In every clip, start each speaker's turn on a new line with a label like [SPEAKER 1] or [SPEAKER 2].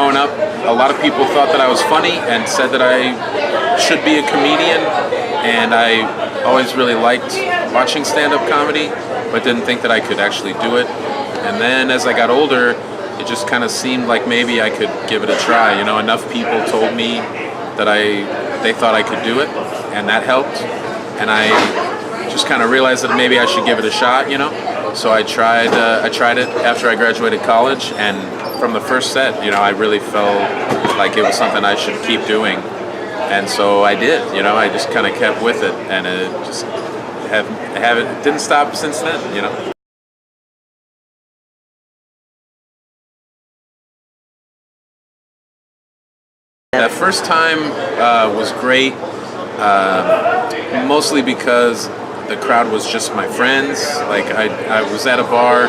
[SPEAKER 1] growing up, a lot of people thought that I was funny and said that I should be a comedian, and I always really liked watching stand-up comedy, but didn't think that I could actually do it. And then as I got older, it just kind of seemed like maybe I could give it a try. You know, enough people told me that they thought I could do it, and that helped. And I just kind of realized that maybe I should give it a shot. You know, so I tried it after I graduated college, and from the first set, you know, I really felt like it was something I should keep doing. And so I did, you know, I just kind of kept with it, and it just didn't stop since then, you know. That first time was great, mostly because the crowd was just my friends. Like I was at a bar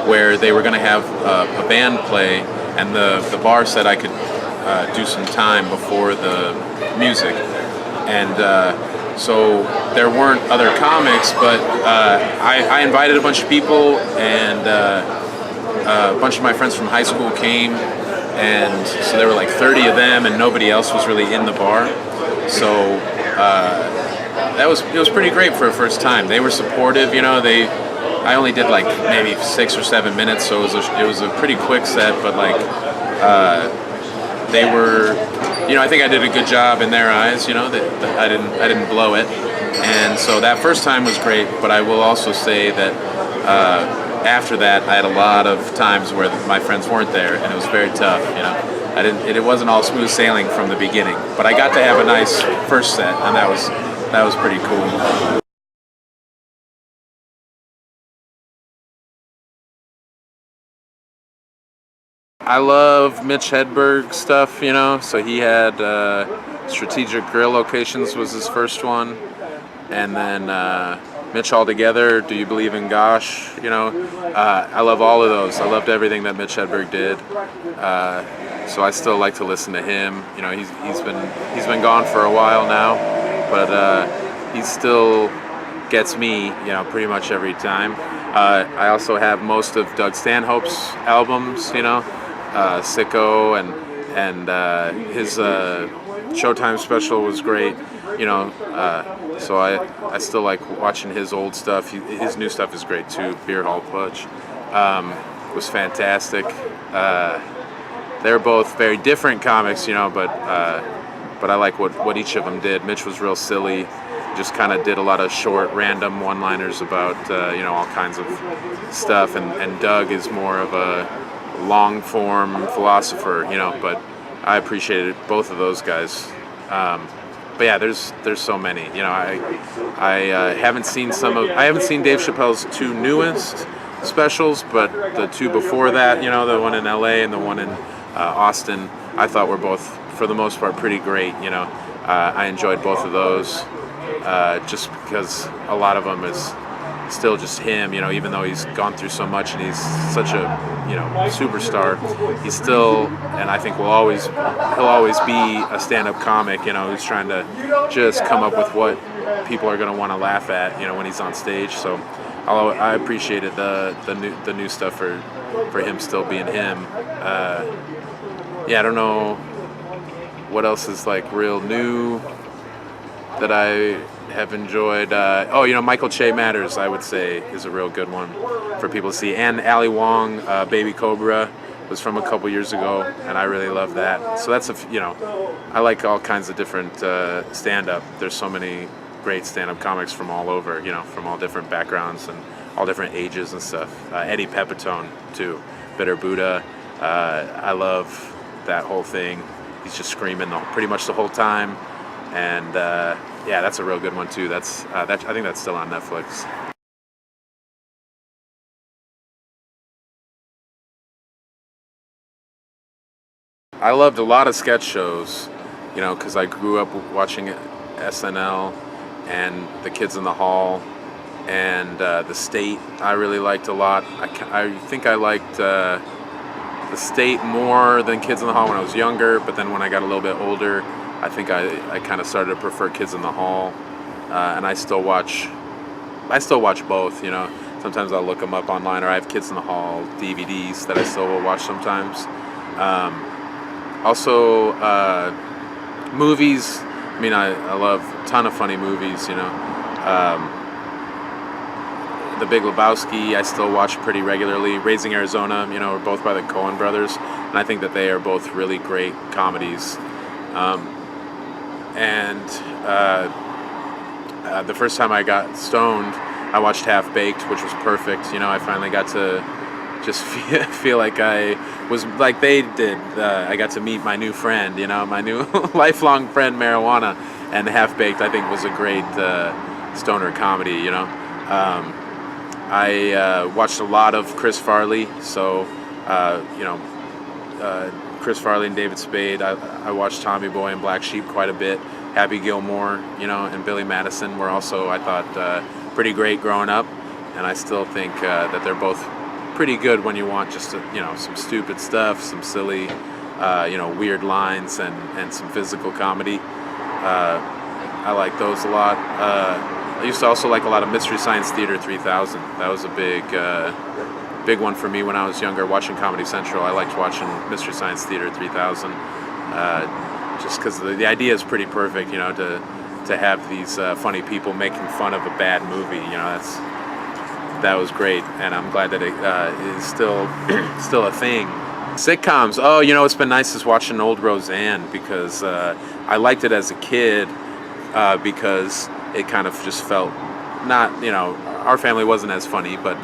[SPEAKER 1] where they were going to have a band play, and the bar said I could do some time before the music, and so there weren't other comics, but I invited a bunch of people, and a bunch of my friends from high school came, and so there were like 30 of them, and nobody else was really in the bar. So it was pretty great for a first time. They were supportive, you know. I only did like maybe 6 or 7 minutes, so it was a pretty quick set, but like they were, you know, I think I did a good job in their eyes, you know, that I didn't blow it. And so that first time was great, but I will also say that after that I had a lot of times where my friends weren't there, and it was very tough, you know. It wasn't all smooth sailing from the beginning, but I got to have a nice first set, and that was pretty cool. I love Mitch Hedberg stuff, you know. So he had Strategic Grill Locations was his first one, and then Mitch Altogether, Do You Believe in Gosh? You know, I love all of those. I loved everything that Mitch Hedberg did. So I still like to listen to him. You know, he's been gone for a while now, but he still gets me, you know, pretty much every time. I also have most of Doug Stanhope's albums, you know. Sicko and his Showtime special was great, you know. So I still like watching his old stuff. His new stuff is great too. Beer Hall Putsch was fantastic. They're both very different comics, you know, but I like what each of them did. Mitch was real silly, just kind of did a lot of short, random one-liners about you know, all kinds of stuff, and Doug is more of a long-form philosopher, you know. But I appreciated both of those guys. But yeah, there's so many, you know. I haven't seen Dave Chappelle's two newest specials, but the two before that, you know, the one in LA and the one in Austin, I thought were both, for the most part, pretty great, you know. I enjoyed both of those, just because a lot of them is still just him, you know. Even though he's gone through so much and he's such a, you know, superstar, he's still, and I think he'll always be a stand-up comic, you know, who's trying to just come up with what people are going to want to laugh at, you know, when he's on stage. So I appreciated the new stuff for him still being him. Yeah, I don't know what else is like real new that I have enjoyed. You know, Michael Che Matters, I would say, is a real good one for people to see. And Ali Wong, Baby Cobra, was from a couple years ago, and I really love that. So that's you know, I like all kinds of different stand-up. There's so many great stand-up comics from all over, you know, from all different backgrounds and all different ages and stuff. Eddie Pepitone too, Bitter Buddha. I love that whole thing. He's just screaming pretty much the whole time, and yeah, that's a real good one too. I think that's still on Netflix. I loved a lot of sketch shows, you know, because I grew up watching SNL and The Kids in the Hall and The State. I really liked a lot. I think I liked The State more than Kids in the Hall when I was younger, but then when I got a little bit older, I think I kind of started to prefer Kids in the Hall, and I still watch both, you know. Sometimes I'll look them up online, or I have Kids in the Hall DVDs that I still will watch sometimes. Also, movies. I mean, I love a ton of funny movies. The Big Lebowski, I still watch pretty regularly. Raising Arizona, are both by the Coen brothers, and I think that they are both really great comedies. And the first time I got stoned, I watched Half Baked, which was perfect. I finally got to just feel like I was like they did. I got to meet my new friend, my new lifelong friend, Marijuana, and Half Baked I think was a great stoner comedy. I watched a lot of Chris Farley, so Chris Farley and David Spade. I watched Tommy Boy and Black Sheep quite a bit. Happy Gilmore, and Billy Madison were also, I thought, pretty great growing up, and I still think that they're both pretty good when you want just some stupid stuff, some silly, weird lines, and some physical comedy. I like those a lot. I used to also like a lot of Mystery Science Theater 3000. That was a big one for me when I was younger, watching Comedy Central. I liked watching Mystery Science Theater 3000, just because the idea is pretty perfect, to have these funny people making fun of a bad movie. That was great, and I'm glad that it is still a thing. Sitcoms. Oh, it's been nice just watching old Roseanne, because I liked it as a kid, because it kind of just felt not, our family wasn't as funny, but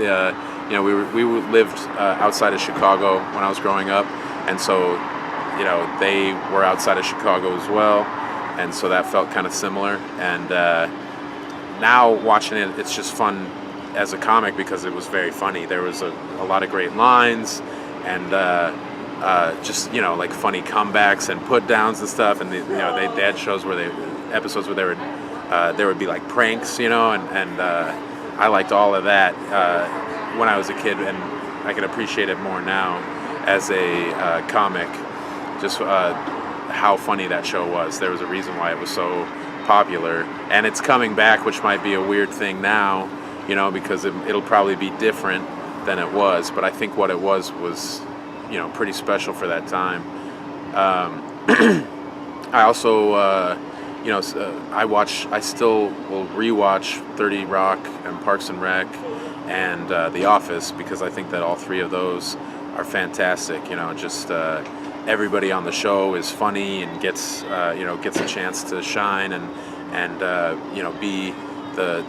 [SPEAKER 1] we lived outside of Chicago when I was growing up, and so they were outside of Chicago as well, and so that felt kind of similar. And now watching it, it's just fun as a comic because it was very funny. There was a lot of great lines, and just like funny comebacks and put downs and stuff. And they had shows where episodes where there would be like pranks, and I liked all of that when I was a kid, and I can appreciate it more now as a comic. Just how funny that show was. There was a reason why it was so popular, and it's coming back, which might be a weird thing now, because it'll probably be different than it was. But I think what it was pretty special for that time. I also, I still will rewatch 30 Rock and Parks and Rec and The Office, because I think that all three of those are fantastic. Just everybody on the show is funny and gets a chance to shine and be the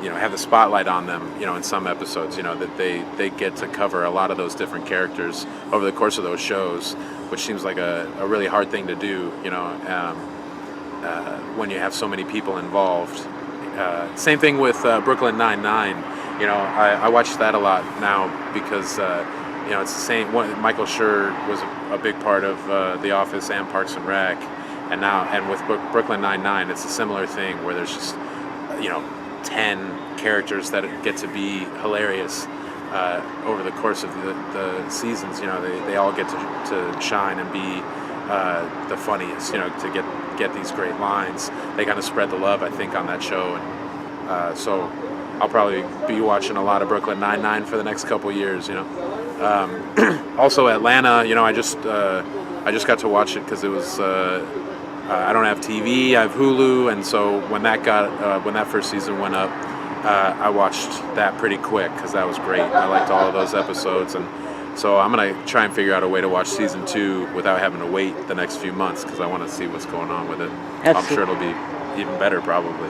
[SPEAKER 1] have the spotlight on them, in some episodes, that they get to cover a lot of those different characters over the course of those shows, which seems like a really hard thing to do, when you have so many people involved. Same thing with Brooklyn Nine-Nine. I watch that a lot now because it's the same. Michael Schur was a big part of The Office and Parks and Rec, and with Brooklyn Nine-Nine, it's a similar thing where there's just 10 characters that get to be hilarious over the course of the seasons. They all get to shine and be the funniest. To get these great lines. They kind of spread the love, I think, on that show, and so I'll probably be watching a lot of Brooklyn Nine-Nine for the next couple years. Also Atlanta. I just got to watch it because it was. I don't have TV. I have Hulu, and so when that first season went up, I watched that pretty quick because that was great. I liked all of those episodes, and so I'm gonna try and figure out a way to watch season 2 without having to wait the next few months, because I want to see what's going on with it. Absolutely. I'm sure it'll be even better, probably.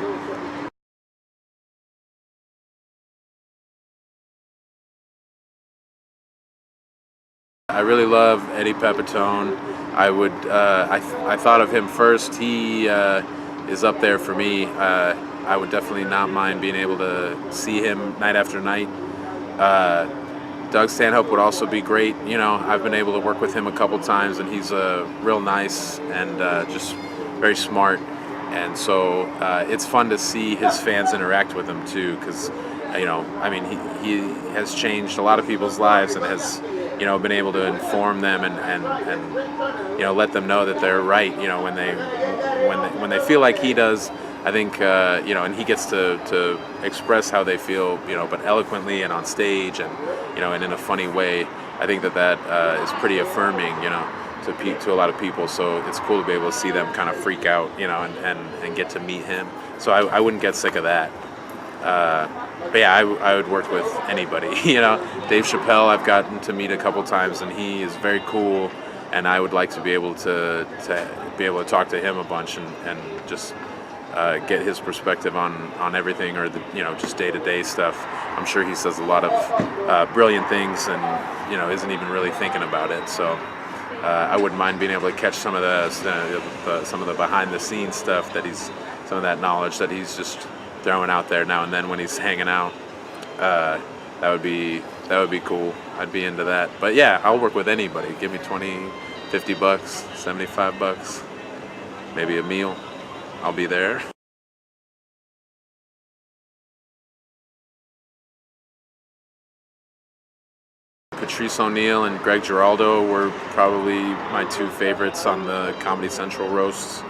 [SPEAKER 1] I really love Eddie Pepitone. I thought of him first. He is up there for me. I would definitely not mind being able to see him night after night. Doug Stanhope would also be great. I've been able to work with him a couple times, and he's real nice and just very smart. And so it's fun to see his fans interact with him too, because he has changed a lot of people's lives and has been able to inform them and let them know that they're right. When they feel like he does. I think and he gets to express how they feel, but eloquently and on stage, and and in a funny way. I think that is pretty affirming, to a lot of people. So it's cool to be able to see them kind of freak out, and get to meet him. So I wouldn't get sick of that. But yeah, I would work with anybody. Dave Chappelle I've gotten to meet a couple times, and he is very cool. And I would like to be able to be able to talk to him a bunch and just get his perspective on everything, or just day-to-day stuff. I'm sure he says a lot of brilliant things, and isn't even really thinking about it. So I wouldn't mind being able to catch some of some of the behind-the-scenes stuff some of that knowledge that he's just throwing out there now and then when he's hanging out. That would be cool. I'd be into that. But yeah, I'll work with anybody. Give me $20, $50, $75, maybe a meal. I'll be there. Patrice O'Neal and Greg Giraldo were probably my two favorites on the Comedy Central roasts.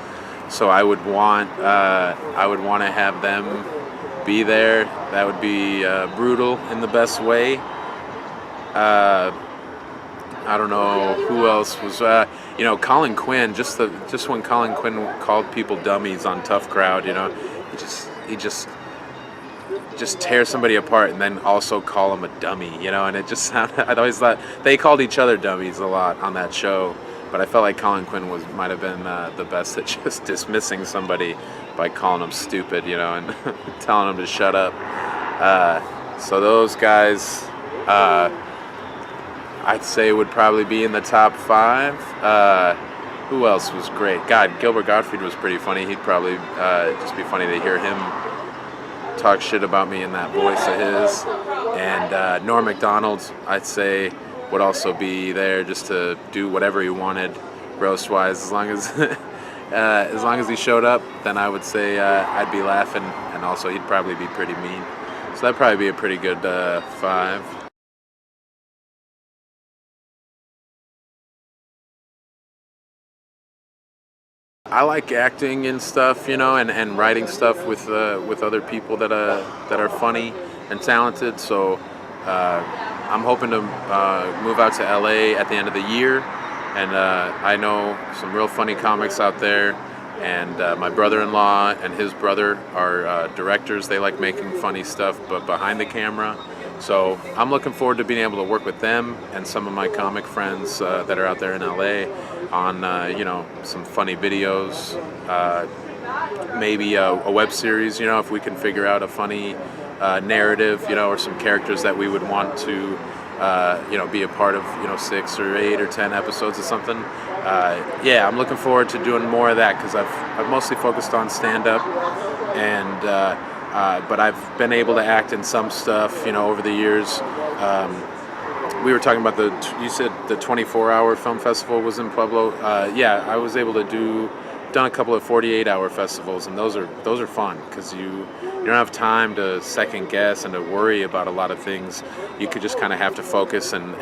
[SPEAKER 1] So I would want to have them be there. That would be brutal in the best way. I don't know who else was. Colin Quinn. Just when Colin Quinn called people dummies on Tough Crowd, he just tear somebody apart and then also call them a dummy, and it just sounded. I always thought they called each other dummies a lot on that show, but I felt like Colin Quinn might have been the best at just dismissing somebody by calling them stupid, and telling them to shut up. So those guys, I'd say would probably be in the top 5. Who else was great? Gilbert Gottfried was pretty funny. He'd probably just be funny to hear him talk shit about me in that voice of his. And Norm Macdonald, I'd say, would also be there just to do whatever he wanted, roast-wise. As long as he showed up, then I would say I'd be laughing, and also he'd probably be pretty mean. So that'd probably be a pretty good 5. I like acting and stuff, and writing stuff with other people that are funny and talented. So I'm hoping to move out to LA at the end of the year, and I know some real funny comics out there. And my brother-in-law and his brother are directors. They like making funny stuff, but behind the camera. So I'm looking forward to being able to work with them and some of my comic friends that are out there in LA on some funny videos, maybe a web series. If we can figure out a funny narrative, or some characters that we would want to be a part of, 6 or 8 or 10 episodes or something. I'm looking forward to doing more of that, because I've mostly focused on stand-up, and but I've been able to act in some stuff, over the years. We were talking about you said the 24-hour film festival was in Pueblo. I was able to done a couple of 48-hour festivals, and those are fun, because you don't have time to second guess and to worry about a lot of things. You could just kind of have to focus and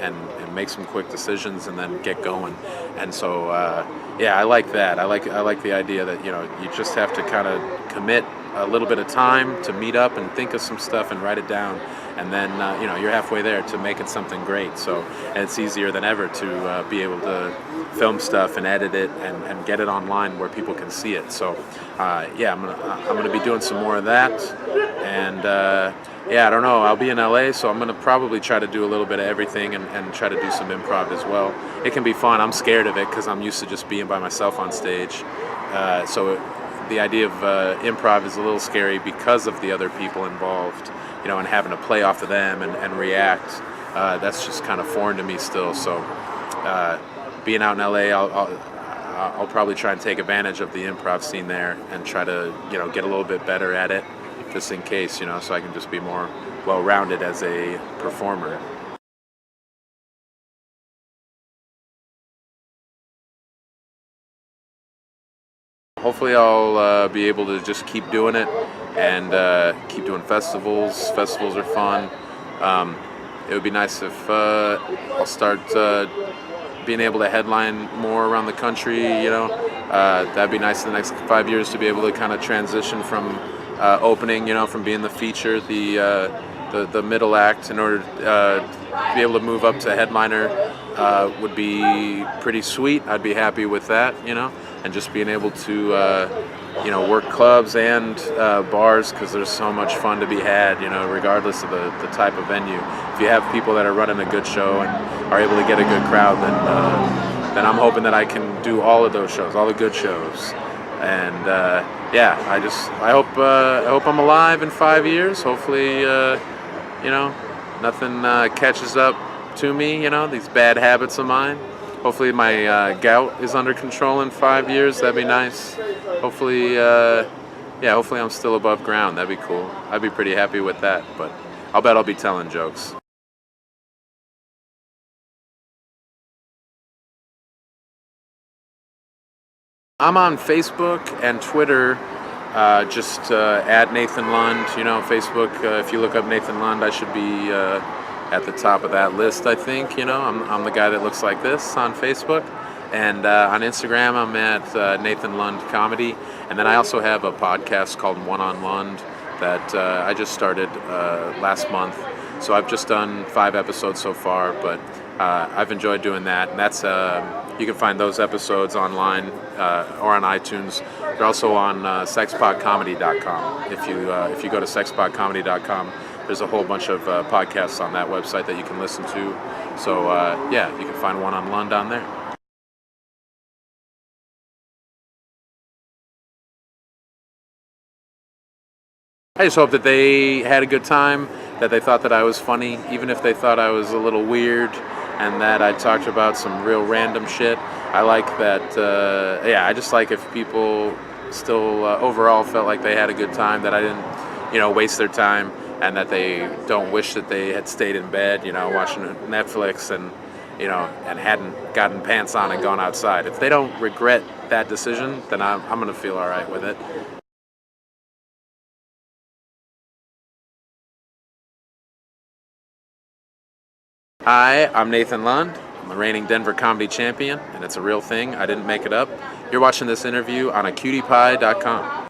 [SPEAKER 1] make some quick decisions and then get going. And so I like that. I like the idea that you just have to kind of commit a little bit of time to meet up and think of some stuff and write it down, and then you're halfway there to making something great. So, and it's easier than ever to be able to film stuff and edit it and get it online where people can see it. So I'm gonna be doing some more of that, and I don't know, I'll be in LA, so I'm gonna probably try to do a little bit of everything and try to do some improv as well. It can be fun. I'm scared of it because I'm used to just being by myself on stage, so the idea of improv is a little scary because of the other people involved, and having to play off of them and react. That's just kind of foreign to me still. So being out in LA, I'll probably try and take advantage of the improv scene there and try to get a little bit better at it, just in case, so I can just be more well-rounded as a performer. Hopefully I'll be able to just keep doing it and keep doing festivals. Festivals are fun. It would be nice if I'll start being able to headline more around the country. That'd be nice in the next 5 years to be able to kind of transition from opening, from being the feature, the middle act, in order to be able to move up to headliner would be pretty sweet. I'd be happy with that, and just being able to, work clubs and bars, because there's so much fun to be had, regardless of the type of venue. If you have people that are running a good show and are able to get a good crowd, then I'm hoping that I can do all of those shows, all the good shows. And I hope I'm alive in 5 years. Hopefully, nothing catches up to me, these bad habits of mine. Hopefully my gout is under control in 5 years. That'd be nice. Hopefully I'm still above ground. That'd be cool. I'd be pretty happy with that, but I'll bet I'll be telling jokes. I'm on Facebook and Twitter, just at Nathan Lund. Facebook, if you look up Nathan Lund, I should be at the top of that list, I think. I'm the guy that looks like this on Facebook. And on Instagram, I'm at Nathan Lund Comedy. And then I also have a podcast called One on Lund that I just started last month. So I've just done 5 episodes so far, but I've enjoyed doing that. And that's you can find those episodes online or on iTunes. They're also on sexpodcomedy.com. If you go to sexpodcomedy.com, there's a whole bunch of podcasts on that website that you can listen to. So you can find One on Lund on there. I just hope that they had a good time, that they thought that I was funny, even if they thought I was a little weird, and that I talked about some real random shit. I like that, I just like if people still overall felt like they had a good time, that I didn't, waste their time, and that they don't wish that they had stayed in bed, watching Netflix and, and hadn't gotten pants on and gone outside. If they don't regret that decision, then I'm going to feel all right with it. Hi, I'm Nathan Lund. I'm the reigning Denver comedy champion, and it's a real thing. I didn't make it up. You're watching this interview on acutiepie.com.